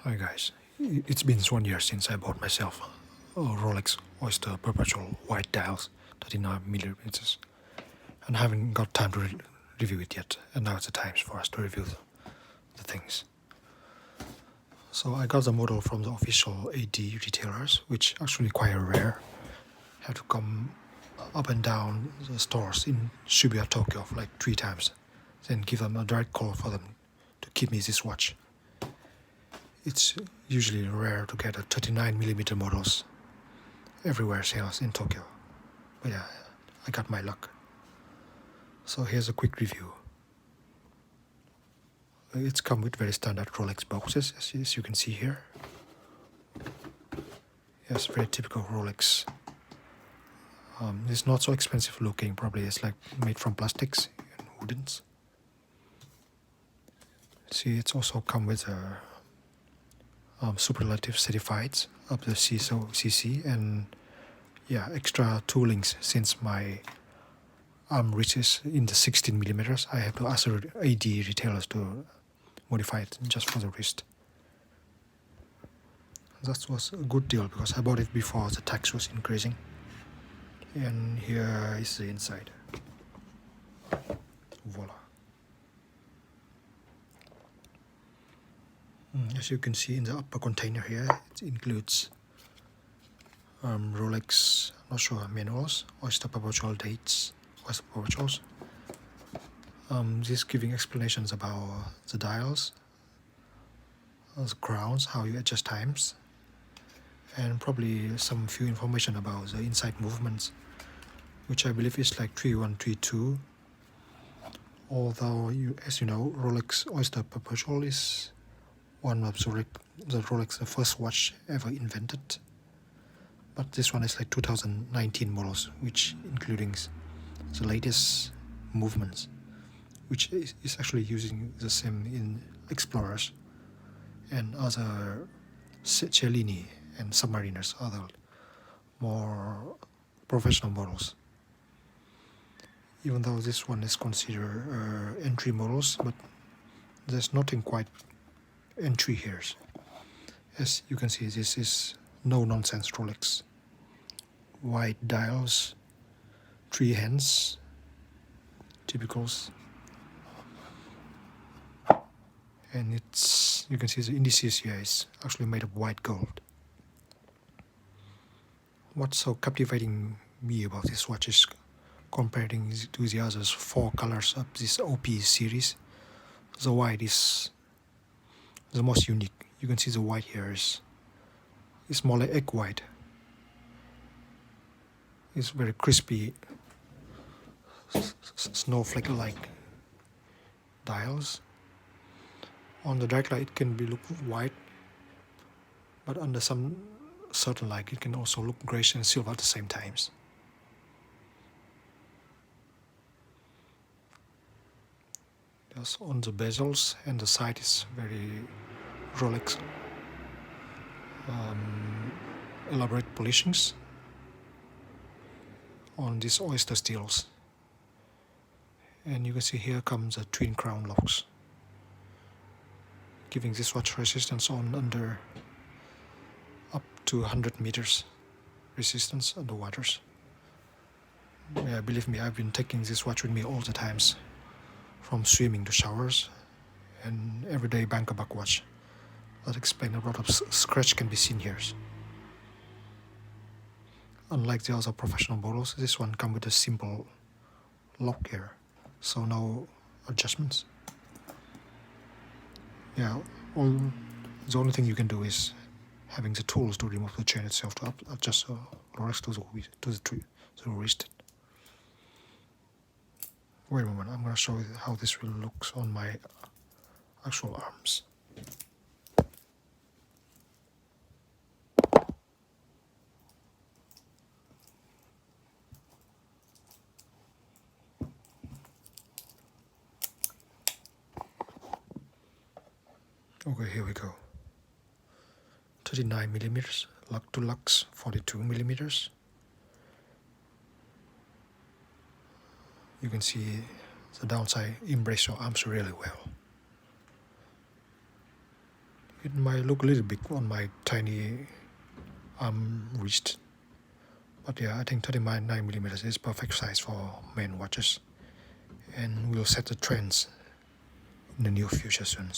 Hi guys, it's been 1 year since I bought myself a Rolex Oyster Perpetual white dials, 39 millimeters, and I haven't got time to review it yet. And now it's the time for us to review the things. So I got the model from the official AD retailers, which actually quite rare. Have to come up and down the stores in Shibuya, Tokyo, like 3 times, then give them a direct call for them to keep me this watch. It's usually rare to get a 39 millimeter models everywhere sales in Tokyo. But yeah, I got my luck. So here's a quick review. It's come with very standard Rolex boxes, as you can see here. Yes, very typical Rolex. It's not so expensive looking, probably it's like made from plastics and woodens. See, it's also come with a superlative certifieds of the CC and yeah, extra toolings since my arm reaches in the 16 millimeters. I have to ask the AD retailers to modify it just for the wrist. That was a good deal because I bought it before the tax was increasing. And here is the inside. Voila. As you can see in the upper container here, it includes Rolex, not sure, manuals, Oyster Perpetual dates, Oyster Perpetuals. This giving explanations about the dials, the crowns, how you adjust times, and probably some few information about the inside movements, which I believe is like 3132. Although, as you know, Rolex Oyster Perpetual is one of the Rolex, the first watch ever invented. But this one is like 2019 models, which including the latest movements, which is actually using the same in Explorers and other Cellini and Submariners, other more professional models. Even though this one is considered entry models, but there's nothing quite entry here. As you can see, this is no nonsense Rolex. White dials, 3 hands, typicals. And it's, you can see the indices here is actually made of white gold. What's so captivating me about this watch is comparing to the others 4 colors of this OP series. The white is the most unique. You can see the white here is more like egg white. It's very crispy, snowflake-like dials. On the direct light, it can be look white, but under some certain light, it can also look grayish and silver at the same times. Just on the bezels and the side is very Rolex elaborate polishings on these oyster steels. And you can see here comes the twin crown locks, giving this watch resistance on under up to 100 meters resistance under waters. Yeah, believe me, I've been taking this watch with me all the times, from swimming to showers, and everyday bank-a-buck watch. That explains a lot of scratch can be seen here. Unlike the other professional models, this one comes with a simple lock here, so no adjustments. Yeah, the only thing you can do is having the tools to remove the chain itself to adjust the Rolex to the wrist. Wait a moment, I'm going to show you how this will look on my actual arms. Okay, here we go. 39 millimeters, lux to lux, 42 millimeters. You can see the downside embrace your arms really well. It might look a little big on my tiny arm wrist, but yeah, I think 39mm is perfect size for men watches, and will set the trends in the near future soon.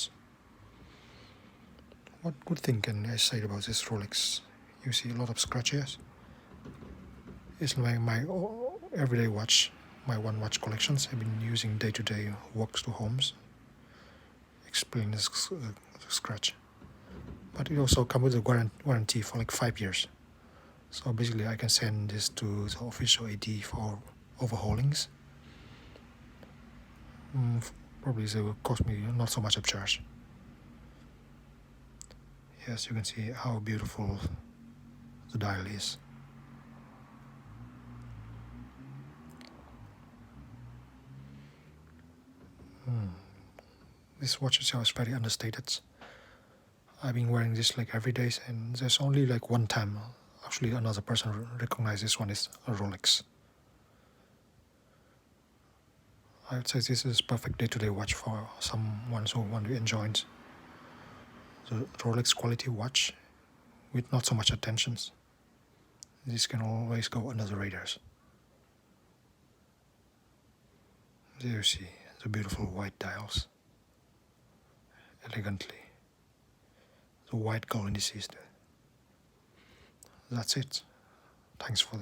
What good thing can I say about this Rolex? You see a lot of scratches. It's like my everyday watch, my one watch collections I've been using day to day walks to homes. Explain this scratch. But it also comes with a warranty for like 5 years. So basically I can send this to the official AD for overhaulings. Probably it will cost me not so much of charge. Yes, you can see how beautiful the dial is. This watch itself is very understated. I've been wearing this like every day, and there's only like one time actually another person recognizes this one is a Rolex. I would say this is perfect day-to-day watch for someone who want to enjoy the Rolex quality watch with not so much attentions. This can always go under the radars. There you see the beautiful white dials, elegantly. The white gold indices. That's it. Thanks for